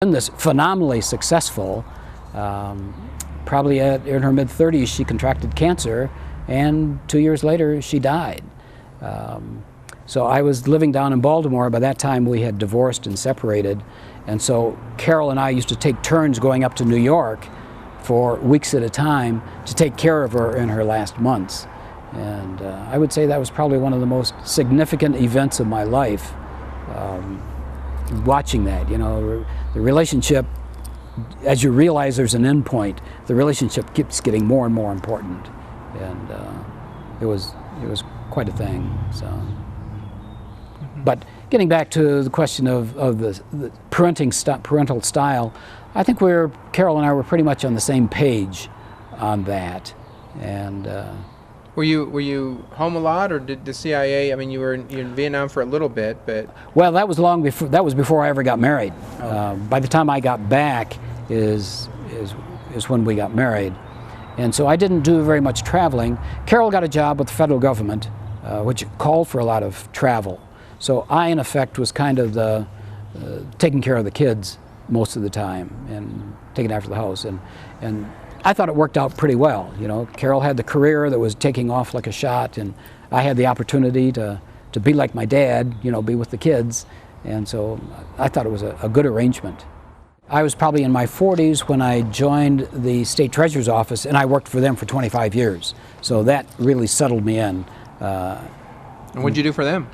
been this phenomenally successful. Probably in her mid-30s she contracted cancer, and 2 years later she died. So I was living down in Baltimore. By that time we had divorced and separated, and so Carol and I used to take turns going up to New York for weeks at a time to take care of her in her last months. And I would say that was probably one of the most significant events of my life. Watching that, you know, the relationship, as you realize there's an end point, the relationship keeps getting more and more important, and it was quite a thing. So, but getting back to the question of the parental style, I think Carol and I were pretty much on the same page on that. And were you home a lot, or did the CIA? I mean, you were in Vietnam for a little bit, but well, that was long before. That was before I ever got married. Oh. By the time I got back is when we got married, and so I didn't do very much traveling. Carol got a job with the federal government, which called for a lot of travel. So I, in effect, was kind of the taking care of the kids most of the time and taking after the house, and I thought it worked out pretty well. You know, Carol had the career that was taking off like a shot, and I had the opportunity to be like my dad, you know, be with the kids, and so I thought it was a good arrangement. I was probably in my 40s when I joined the state treasurer's office, and I worked for them for 25 years. So that really settled me in. And what did you do for them?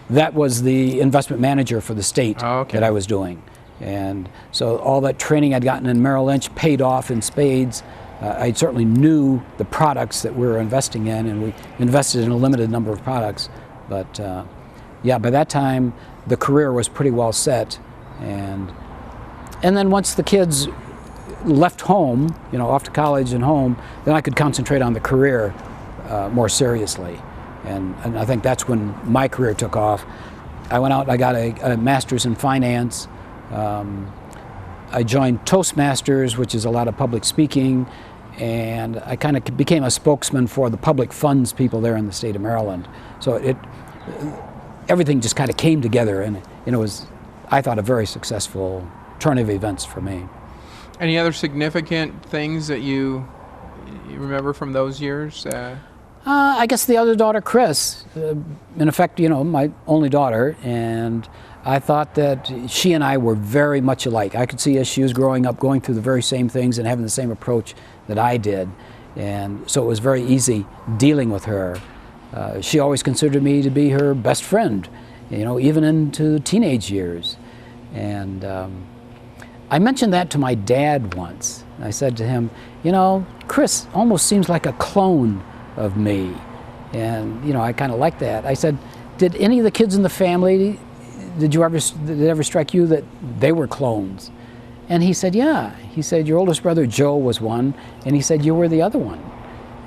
That was the investment manager for the state that I was doing. And so all that training I'd gotten in Merrill Lynch paid off in spades. I certainly knew the products that we were investing in, and we invested in a limited number of products. But yeah, by that time the career was pretty well set. And then once the kids left home, you know, off to college and home, then I could concentrate on the career more seriously. And I think that's when my career took off. I went out and I got a master's in finance. I joined Toastmasters, which is a lot of public speaking, and I kind of became a spokesman for the public funds people there in the state of Maryland. So everything just kind of came together, and it was, I thought, a very successful turn of events for me. Any other significant things that you remember from those years? I guess the other daughter, Chris, in effect, you know, my only daughter, and I thought that she and I were very much alike. I could see as she was growing up going through the very same things and having the same approach that I did, and so it was very easy dealing with her. She always considered me to be her best friend, you know, even into teenage years. And I mentioned that to my dad once. I said to him, you know, Chris almost seems like a clone of me, and you know, I kind of like that. I said, did any of the kids in the family, did it ever strike you that they were clones? And he said, yeah. He said, your oldest brother Joe was one, and he said you were the other one.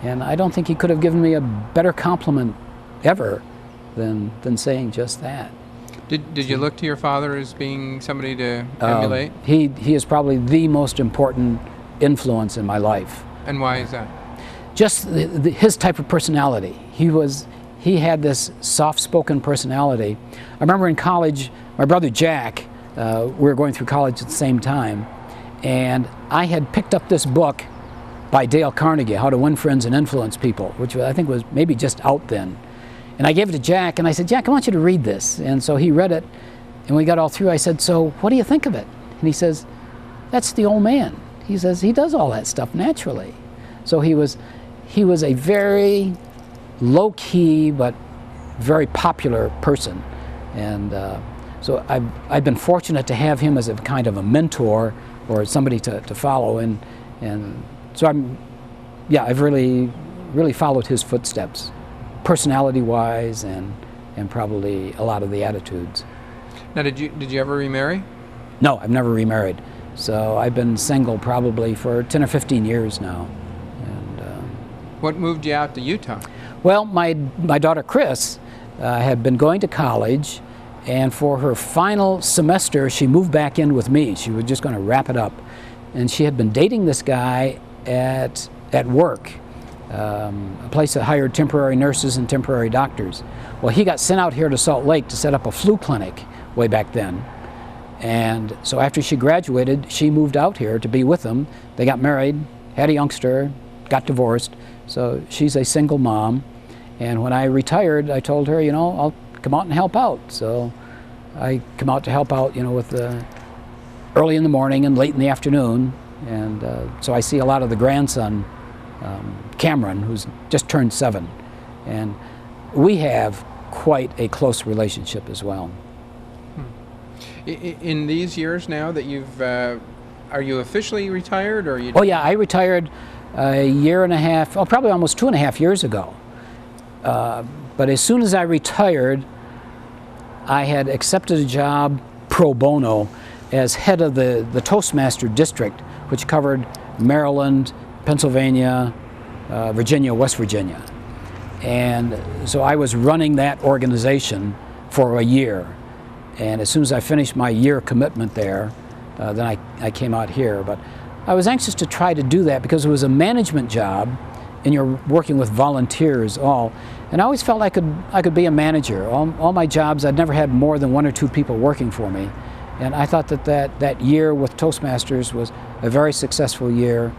And I don't think he could have given me a better compliment ever than saying just that. Did you look to your father as being somebody to emulate? He is probably the most important influence in my life. And why is that? Just his type of personality. He had this soft-spoken personality. I remember in college, my brother Jack, we were going through college at the same time, and I had picked up this book by Dale Carnegie, How to Win Friends and Influence People, which I think was maybe just out then. And I gave it to Jack, and I said, Jack, I want you to read this. And so he read it, and we got all through. I said, so what do you think of it? And he says, that's the old man. He says, he does all that stuff naturally. So he was a very low-key but very popular person, and so I've been fortunate to have him as a kind of a mentor or somebody to follow, and so I've really followed his footsteps, personality-wise, and probably a lot of the attitudes. Now, did you ever remarry? No, I've never remarried. So I've been single probably for 10 or 15 years now. What moved you out to Utah? Well, my daughter Chris had been going to college, and for her final semester she moved back in with me. She was just going to wrap it up, and she had been dating this guy at work, a place that hired temporary nurses and temporary doctors. Well, he got sent out here to Salt Lake to set up a flu clinic way back then, And so after she graduated, she moved out here to be with him. They got married, had a youngster, got divorced. So she's a single mom. And when I retired, I told her, you know, I'll come out and help out. So I come out to help out, you know, with early in the morning and late in the afternoon. And so I see a lot of the grandson, Cameron, who's just turned 7. And we have quite a close relationship as well. In these years now that you've, are you officially retired, or are you? Oh yeah, I retired a year and a half, probably almost 2.5 years ago. But as soon as I retired, I had accepted a job pro bono as head of the Toastmaster district, which covered Maryland, Pennsylvania, Virginia, West Virginia. And so I was running that organization for a year. And as soon as I finished my year commitment there, then I came out here. But I was anxious to try to do that because it was a management job, and you're working with volunteers all. And I always felt I could be a manager. All my jobs, I'd never had more than 1 or 2 people working for me. And I thought that year with Toastmasters was a very successful year,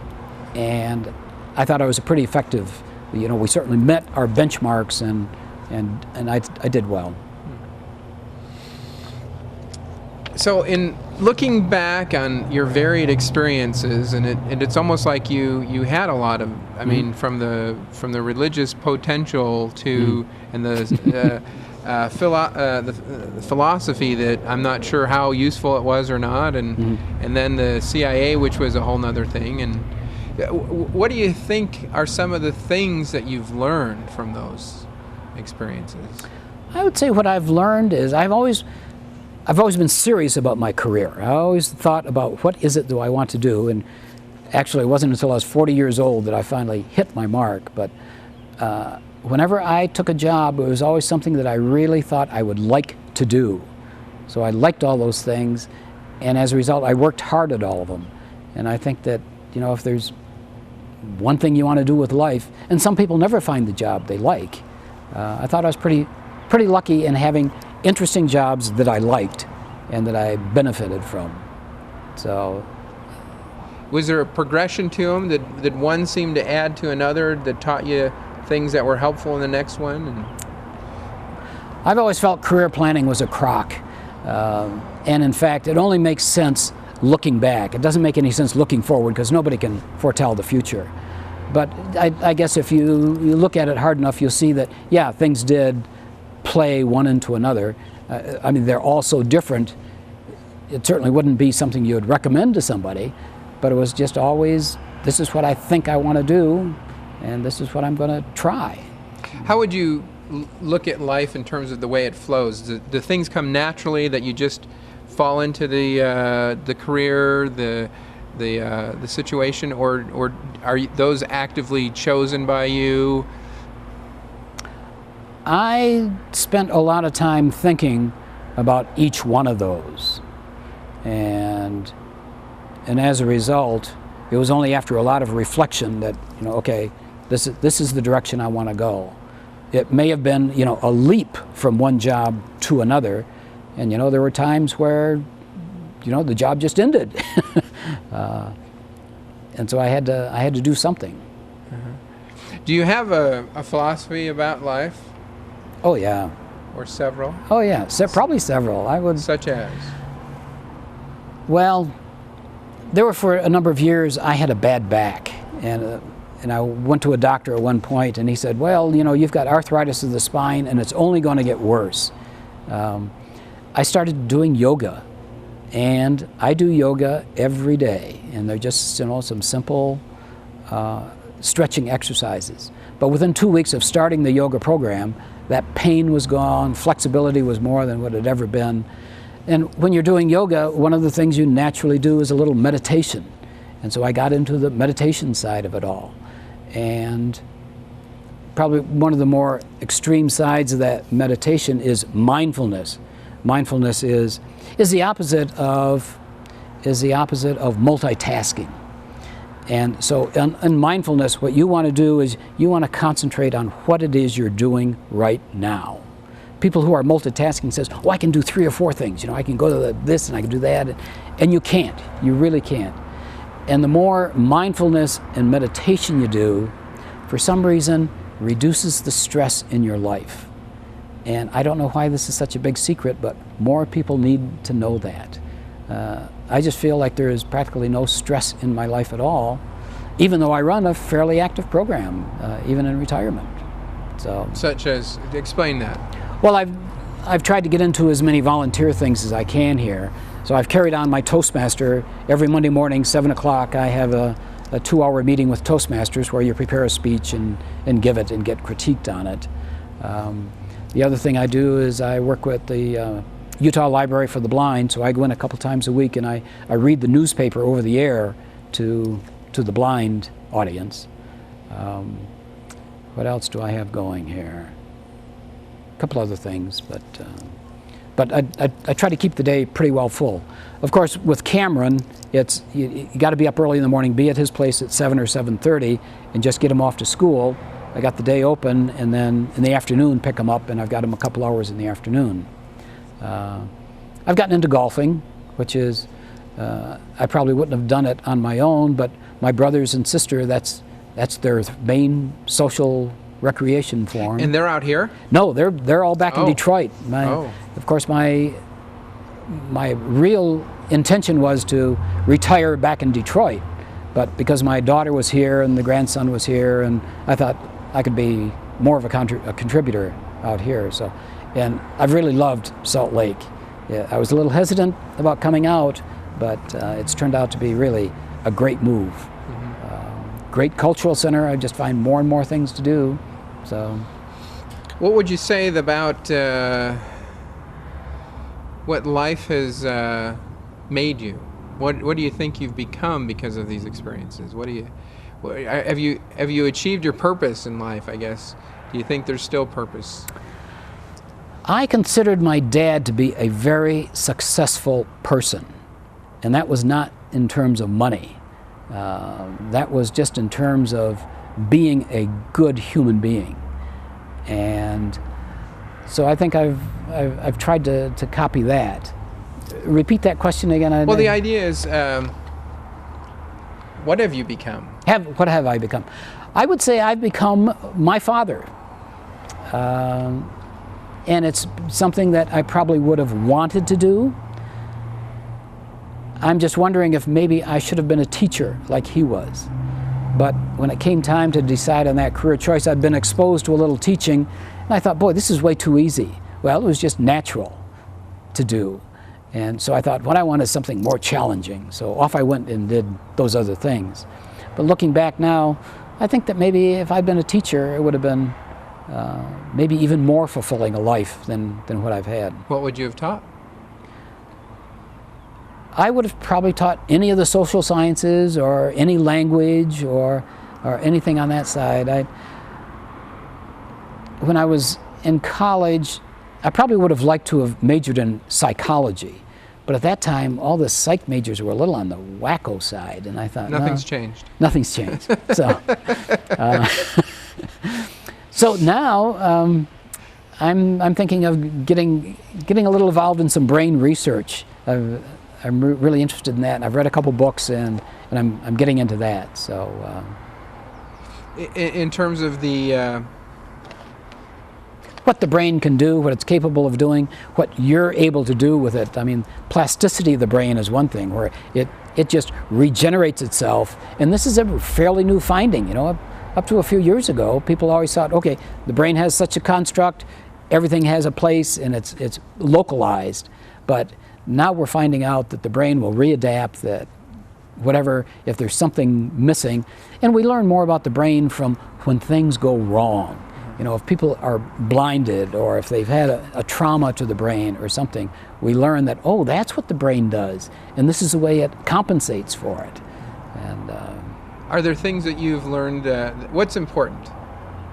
and I thought I was a pretty effective. You know, we certainly met our benchmarks, and I did well. So in looking back on your varied experiences, and it's almost like you had a lot of, I mean, from the religious potential to and the philosophy that I'm not sure how useful it was or not, and then the CIA, which was a whole nother thing. And what do you think are some of the things that you've learned from those experiences? I would say what I've learned is I've always been serious about my career. I always thought about what is it do I want to do, and actually it wasn't until I was 40 years old that I finally hit my mark. But whenever I took a job, it was always something that I really thought I would like to do. So I liked all those things, and as a result I worked hard at all of them. And I think that, you know, if there's one thing you want to do with life, and some people never find the job they like, I thought I was pretty lucky in having interesting jobs that I liked and that I benefited from. So, was there a progression to them? Did one seem to add to another that taught you things that were helpful in the next one? And I've always felt career planning was a crock, and in fact it only makes sense looking back. It doesn't make any sense looking forward because nobody can foretell the future. But I guess if you look at it hard enough, you'll see that, yeah, things did play one into another. I mean, they're all so different. It certainly wouldn't be something you would recommend to somebody, but it was just always, this is what I think I want to do, and this is what I'm going to try. How would you look at life in terms of the way it flows? Do things come naturally that you just fall into the career, the situation, or are those actively chosen by you? I spent a lot of time thinking about each one of those, and as a result, it was only after a lot of reflection that, you know, okay, this is the direction I want to go. It may have been, you know, a leap from one job to another, and, you know, there were times where, you know, the job just ended, and so I had to do something. Do you have a philosophy about life? Oh yeah. Or several? Oh yeah, probably several. I would. Such as? Well, there were, for a number of years, I had a bad back, and I went to a doctor at one point, and he said, well, you know, you've got arthritis of the spine, and it's only going to get worse. I started doing yoga, and I do yoga every day, and they're just, you know, some simple stretching exercises. But within 2 weeks of starting the yoga program, that pain was gone, flexibility was more than what it had ever been. And when you're doing yoga, one of the things you naturally do is a little meditation. And so I got into the meditation side of it all. And probably one of the more extreme sides of that meditation is mindfulness. Mindfulness is the opposite of multitasking. And so in mindfulness, what you want to do is you want to concentrate on what it is you're doing right now. people who are multitasking says, oh, I can do 3 or 4 things. I can go to this and I can do that. And you can't. You really can't. And the more mindfulness and meditation you do, for some reason, reduces the stress in your life. And I don't know why this is such a big secret, but more people need to know that. I just feel like there is practically no stress in my life at all, even though I run a fairly active program, even in retirement. So, such as, explain that. Well, I've tried to get into as many volunteer things as I can here. So I've carried on my Toastmaster. Every Monday morning, 7 o'clock, I have a 2-hour meeting with Toastmasters where you prepare a speech and give it and get critiqued on it. The other thing I do is I work with the Utah Library for the Blind, so I go in a couple times a week and I read the newspaper over the air to the blind audience. What else do I have going here? A couple other things, but I try to keep the day pretty well full. Of course, with Cameron, it's you got to be up early in the morning, be at his place at 7 or 7:30, and just get him off to school. I got the day open, and then in the afternoon pick him up, and I've got him a couple hours in the afternoon. I've gotten into golfing, which is I probably wouldn't have done it on my own, but my brothers and sister, that's their main social recreation form. And they're out here? No, they're all back in Detroit. Of course, my real intention was to retire back in Detroit, but because my daughter was here and the grandson was here, and I thought I could be more of a contributor out here. So, and I've really loved Salt Lake. Yeah, I was a little hesitant about coming out, but it's turned out to be really a great move. Great cultural center. I just find more and more things to do. So, what would you say about what life has made you? What do you think you've become because of these experiences? Have you achieved your purpose in life, I guess? Do you think there's still purpose? I considered my dad to be a very successful person, and that was not in terms of money. That was just in terms of being a good human being. And so I think I've tried to copy that. Repeat that question again. Well, the idea is, what have you become? What have I become? I would say I've become my father. And it's something that I probably would have wanted to do. I'm just wondering if maybe I should have been a teacher like he was. But when it came time to decide on that career choice, I'd been exposed to a little teaching, and I thought, boy, this is way too easy. Well, it was just natural to do. And so I thought, what I want is something more challenging. So off I went and did those other things. But looking back now, I think that maybe if I'd been a teacher, it would have been maybe even more fulfilling a life than what I've had. What would you have taught? I would have probably taught any of the social sciences or any language or anything on that side. When I was in college, I probably would have liked to have majored in psychology. But at that time, all the psych majors were a little on the wacko side, and I thought, nothing's changed. Nothing's changed. So, so now I'm thinking of getting a little involved in some brain research. I'm really interested in that, and I've read a couple books, and I'm getting into that. So, in terms of the what the brain can do, what it's capable of doing, what you're able to do with it. I mean, plasticity of the brain is one thing, where it just regenerates itself, and this is a fairly new finding. You know, up to a few years ago, people always thought, okay, the brain has such a construct, everything has a place, and it's localized, but now we're finding out that the brain will readapt, that whatever, if there's something missing, and we learn more about the brain from when things go wrong. You know, if people are blinded or if they've had a trauma to the brain or something, we learn that, oh, that's what the brain does, and this is the way it compensates for it. And are there things that you've learned? What's important?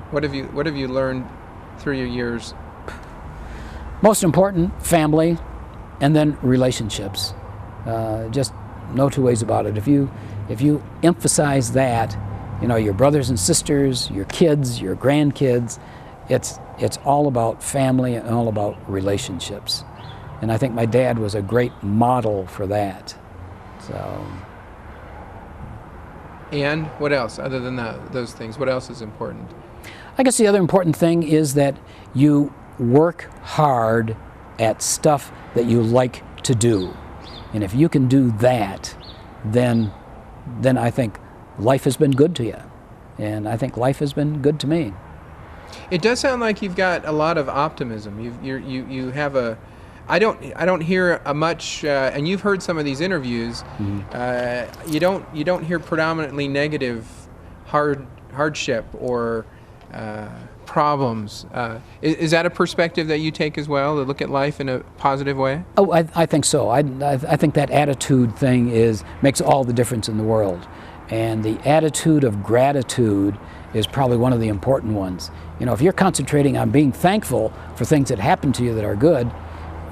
What have you learned through your years? Most important, family, and then relationships. Just no two ways about it. If you emphasize that, you know, your brothers and sisters, your kids, your grandkids, it's all about family and all about relationships. And I think my dad was a great model for that. So. And what else, other than those things? What else is important? I guess the other important thing is that you work hard at stuff that you like to do. And if you can do that, then I think life has been good to you. And I think life has been good to me. It does sound like you've got a lot of optimism. You have a. I don't hear a much, and you've heard some of these interviews. Mm-hmm. You don't hear predominantly negative hardship or problems. Is that a perspective that you take as well, to look at life in a positive way? Oh, I think so. I think that attitude thing makes all the difference in the world. And the attitude of gratitude is probably one of the important ones. You know, if you're concentrating on being thankful for things that happen to you that are good,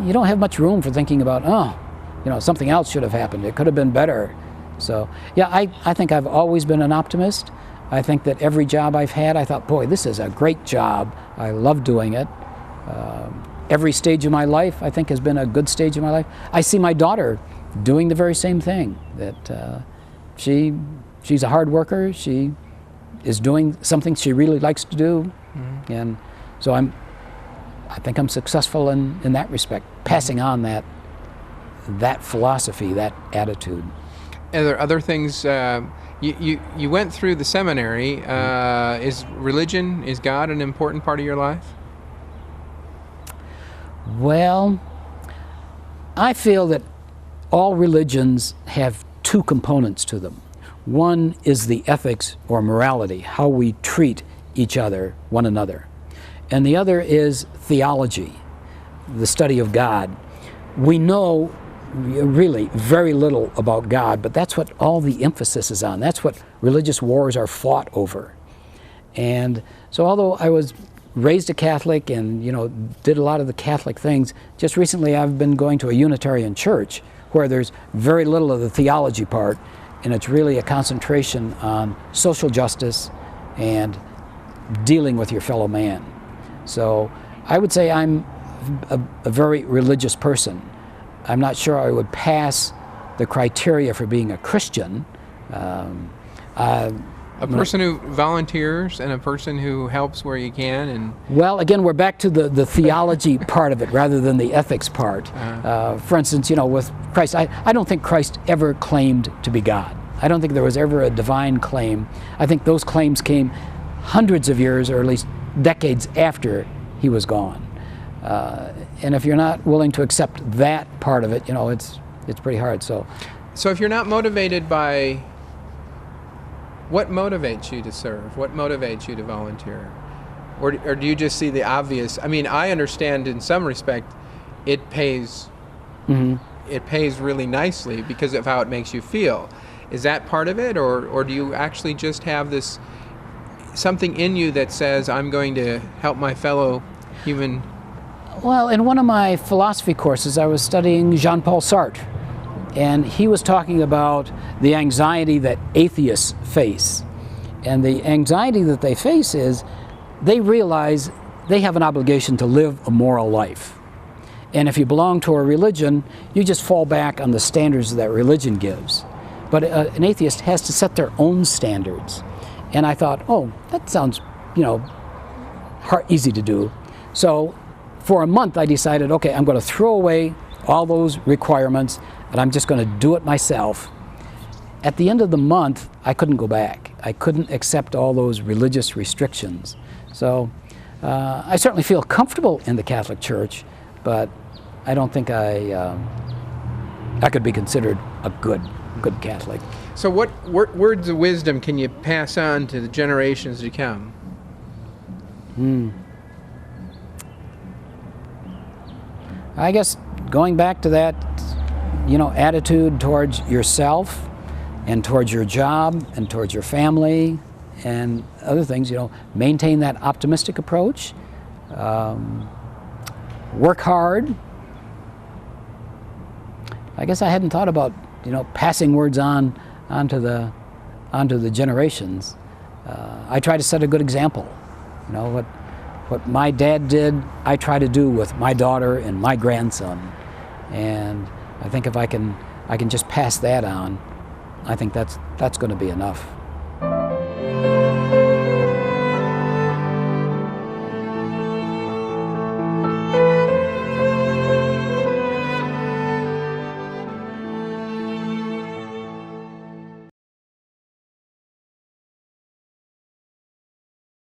you don't have much room for thinking about, oh, you know, something else should have happened. It could have been better. So, yeah, I think I've always been an optimist. I think that every job I've had, I thought, boy, this is a great job. I love doing it. Every stage of my life, I think, has been a good stage of my life. I see my daughter doing the very same thing, that she's a hard worker. She is doing something she really likes to do. Mm-hmm. And so I think I'm successful in that respect, passing on that philosophy, that attitude. Are there other things? You went through the seminary. Is God an important part of your life? Well, I feel that all religions have two components to them. One is the ethics or morality, how we treat each other, one another. And the other is theology, the study of God. We know really very little about God, but that's what all the emphasis is on. That's what religious wars are fought over. And so although I was raised a Catholic and, you know, did a lot of the Catholic things, just recently I've been going to a Unitarian church where there's very little of the theology part, and it's really a concentration on social justice and dealing with your fellow man. So I would say I'm a very religious person. I'm not sure I would pass the criteria for being a Christian. A person who volunteers and a person who helps where you can. And well, again, we're back to the theology part of it rather than the ethics part. For instance, you know, with Christ, I don't think Christ ever claimed to be God. I don't think there was ever a divine claim. I think those claims came hundreds of years, or at least decades after he was gone. And if you're not willing to accept that part of it, you know, it's pretty hard. So if you're not motivated by, what motivates you to serve? What motivates you to volunteer? Or do you just see the obvious? I mean, I understand in some respect it pays. Mm-hmm. It pays really nicely because of how it makes you feel. Is that part of it, or do you actually just have this something in you that says, I'm going to help my fellow human? Well, in one of my philosophy courses, I was studying Jean-Paul Sartre, and he was talking about the anxiety that atheists face. And the anxiety that they face is they realize they have an obligation to live a moral life. And if you belong to a religion, you just fall back on the standards that religion gives. But an atheist has to set their own standards. And I thought, oh, that sounds, you know, easy to do. So for a month I decided, okay, I'm going to throw away all those requirements and I'm just going to do it myself. At the end of the month, I couldn't go back. I couldn't accept all those religious restrictions. So I certainly feel comfortable in the Catholic Church, but I don't think I could be considered a good Catholic. So what words of wisdom can you pass on to the generations to come? I guess going back to that, you know, attitude towards yourself and towards your job and towards your family and other things, you know, maintain that optimistic approach, work hard. I guess I hadn't thought about, you know, passing words onto the generations. I try to set a good example. You know, what my dad did, I try to do with my daughter and my grandson. And I think if I can just pass that on, I think that's going to be enough.